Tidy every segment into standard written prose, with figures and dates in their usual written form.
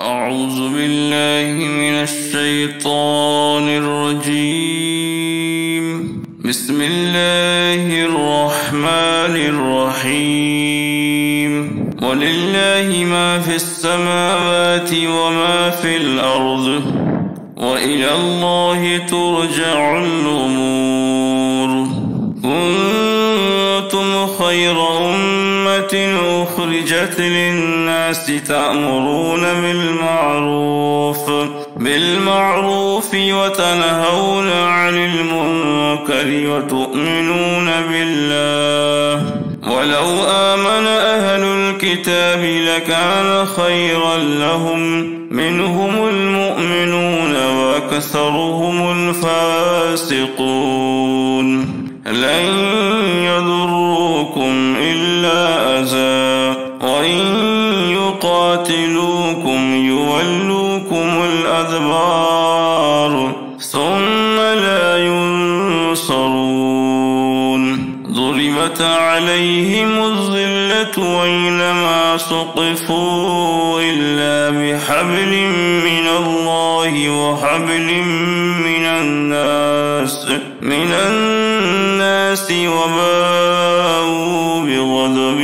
أعوذ بالله من الشيطان الرجيم. بسم الله الرحمن الرحيم. ولله ما في السماوات وما في الأرض وإلى الله ترجع الأمور. كنتم خير أمة أخرجت للناس تأمرون بالمعروف وتنهون عن المنكر وتؤمنون بالله. ولو آمن أهل الكتاب لكان خيرا لهم منهم المؤمنون وأكثرهم الفاسقون. لن يضروكم إلا أذى وإن يقاتلوكم يولوكم الأدبار ثم لا ينصرون. ضربت عليهم الذلة وأينما ثقفوا إلا بحبل من الله وحبل من الناس وباءوا بغضب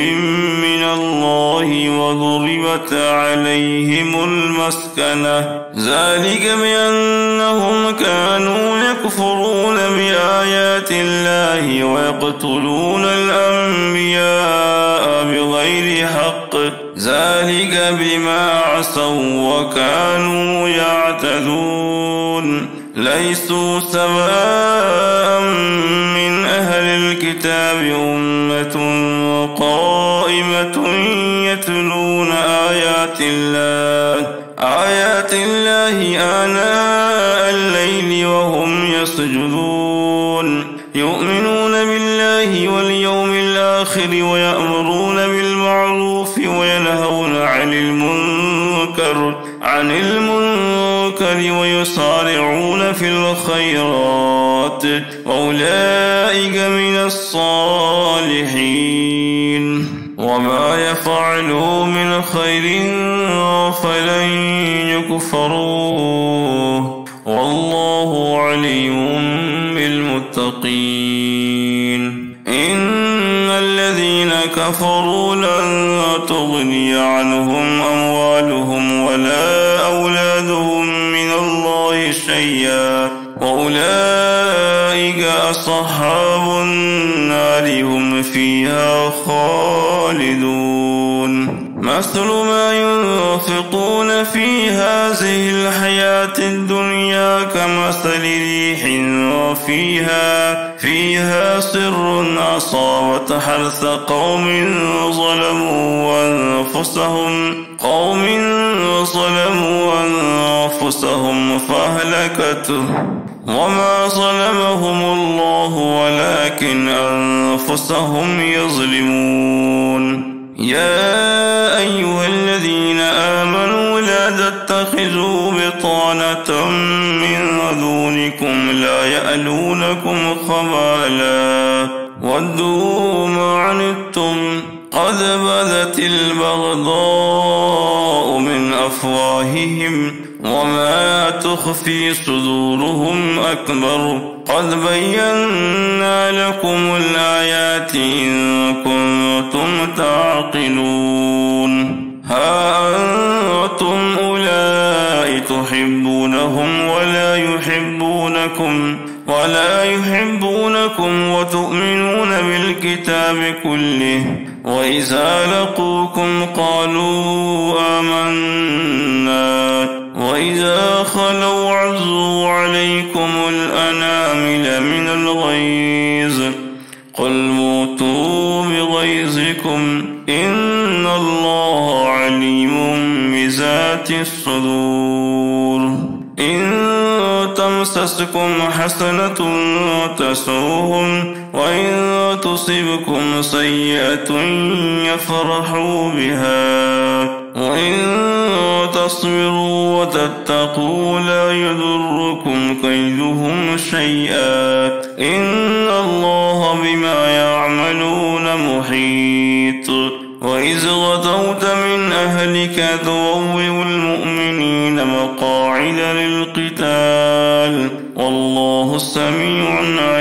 من الله وضربت عليهم المسكنة. ذلك بأنهم كانوا يكفرون بآيات الله ويقتلون الأنبياء بغير حق. ذلك بما عصوا وكانوا يعتدون. ليسوا سواء من أهل الكتاب أمة قائمة يتلون آيات الله آناء الليل وهم يسجدون. يؤمنون بالله واليوم الآخر ويأمرون بالمعروف وينهون عن المنكر ويسارعون في الخيرات وأولئك من الصالحين. وما يفعلوا من خير فلن يكفروه والله عليم بالمتقين. إن الذين كفروا لن تغني عنهم أموالهم ولا أولادهم من الله شيئا وأولئك أصحاب النار هم فيها خالدون. مثل ما ينفقون في هذه الحياة الدنيا كمثل ريح فيها سر أصابت حرث قوم ظلموا أنفسهم فأهلكته وما ظلمهم الله ولكن أنفسهم يظلمون. يا أيها الذين آمنوا لا تتخذوا بطانة من دونكم لا يألونكم خبالا ودوا ما عنتم قد بدت البغضاء من أفواههم وما تخفي صدورهم أكبر. قد بينا لكم الآيات إن كنتم تعقلون. ها أنتم أولئك تحبونهم ولا يحبونكم وتؤمنون بالكتاب كله وإذا لقوكم قالوا آمنا وإذا خلوا عزوا عليكم الأنامل من الغيظ قل موتوا بغيظكم إن الله عليم بذات الصدور. إن تمسسكم حسنة تسؤهم وإن تصبكم سيئة يفرحوا بها وإن تصبروا وتتقوا لا يضركم كيدهم شيئا إن الله بما يعملون محيط. وإذ غدوت من أهلك تبوئ المؤمنين قواعد للقتال والله سميع عليم.